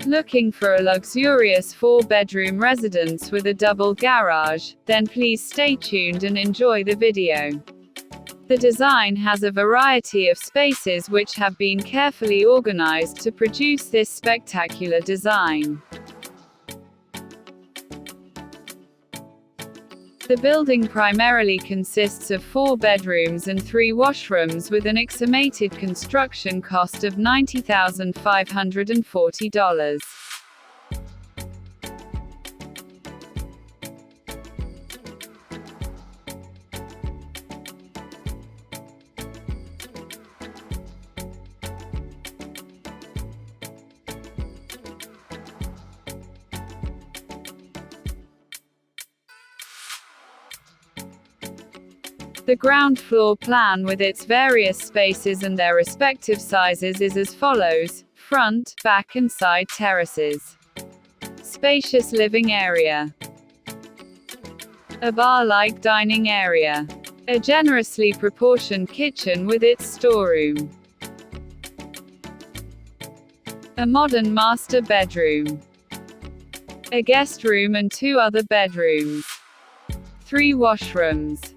Looking for a luxurious 4-bedroom residence with a double garage? Then please stay tuned and enjoy the video. The design has a variety of spaces which have been carefully organized to produce this spectacular design. The building primarily consists of 4 bedrooms and 3 washrooms with an estimated construction cost of $90,540. The ground floor plan with its various spaces and their respective sizes is as follows: front, back and side terraces. Spacious living area. A bar-like dining area. A generously proportioned kitchen with its storeroom. A modern master bedroom. A guest room and 2 other bedrooms. 3 washrooms.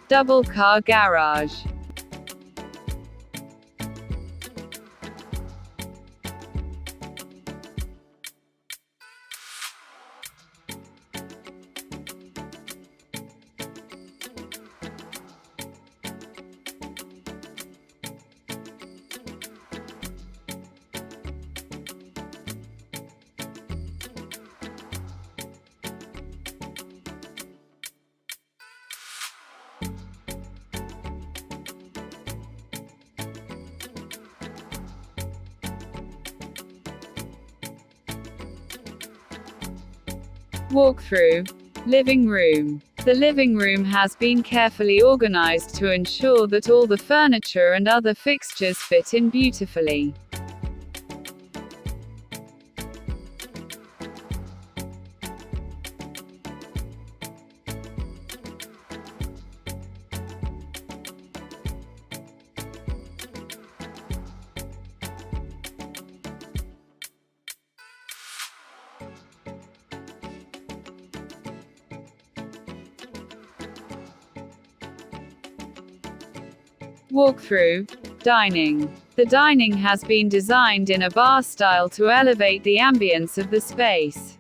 Double car garage. Walkthrough. Living room. The living room has been carefully organized to ensure that all the furniture and other fixtures fit in beautifully. Walkthrough. Dining. The dining has been designed in a bar style to elevate the ambience of the space.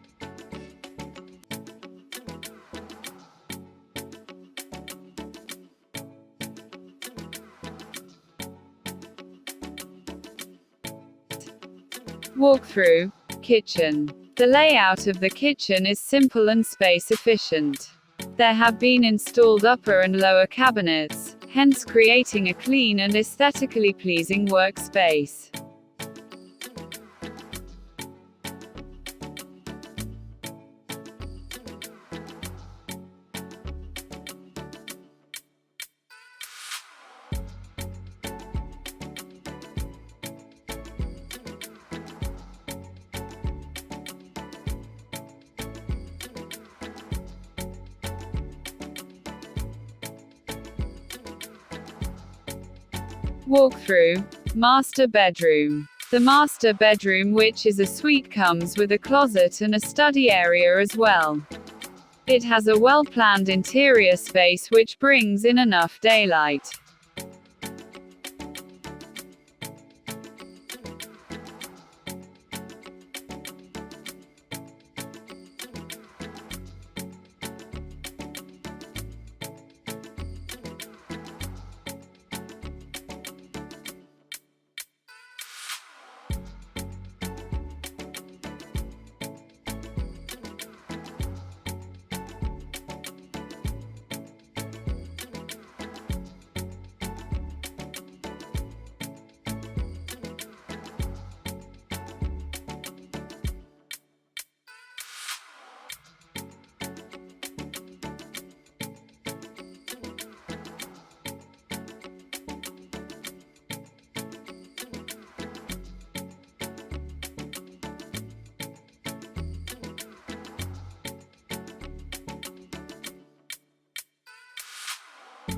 Walkthrough. Kitchen. The layout of the kitchen is simple and space efficient. There have been installed upper and lower cabinets, hence creating a clean and aesthetically pleasing workspace. Walkthrough. Master bedroom. The master bedroom, which is a suite, comes with a closet and a study area as well. It has a well-planned interior space which brings in enough daylight.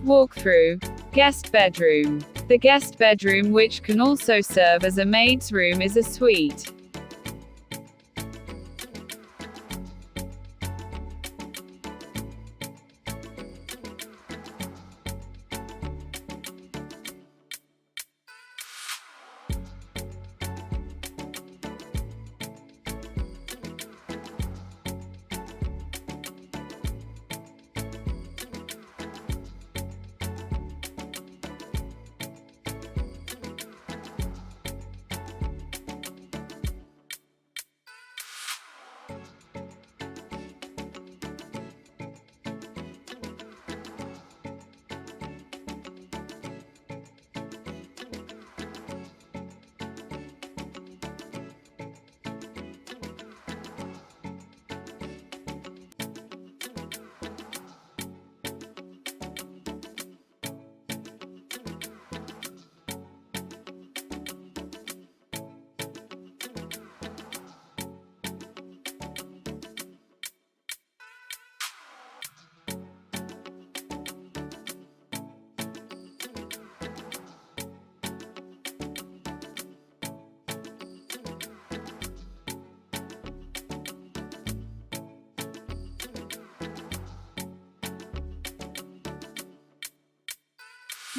Walkthrough. Guest bedroom. The guest bedroom, which can also serve as a maid's room, is a suite.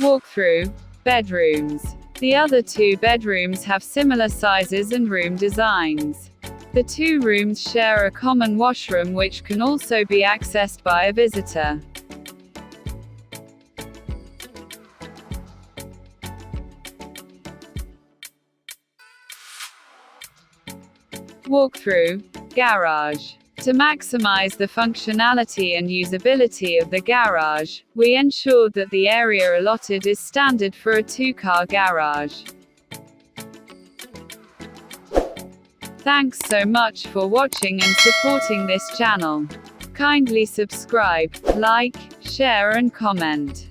Walkthrough. Bedrooms. The other two bedrooms have similar sizes and room designs. The two rooms share a common washroom, which can also be accessed by a visitor. Walkthrough. Garage. To maximize the functionality and usability of the garage, we ensured that the area allotted is standard for a two-car garage. Thanks so much for watching and supporting this channel. Kindly subscribe, like, share and comment.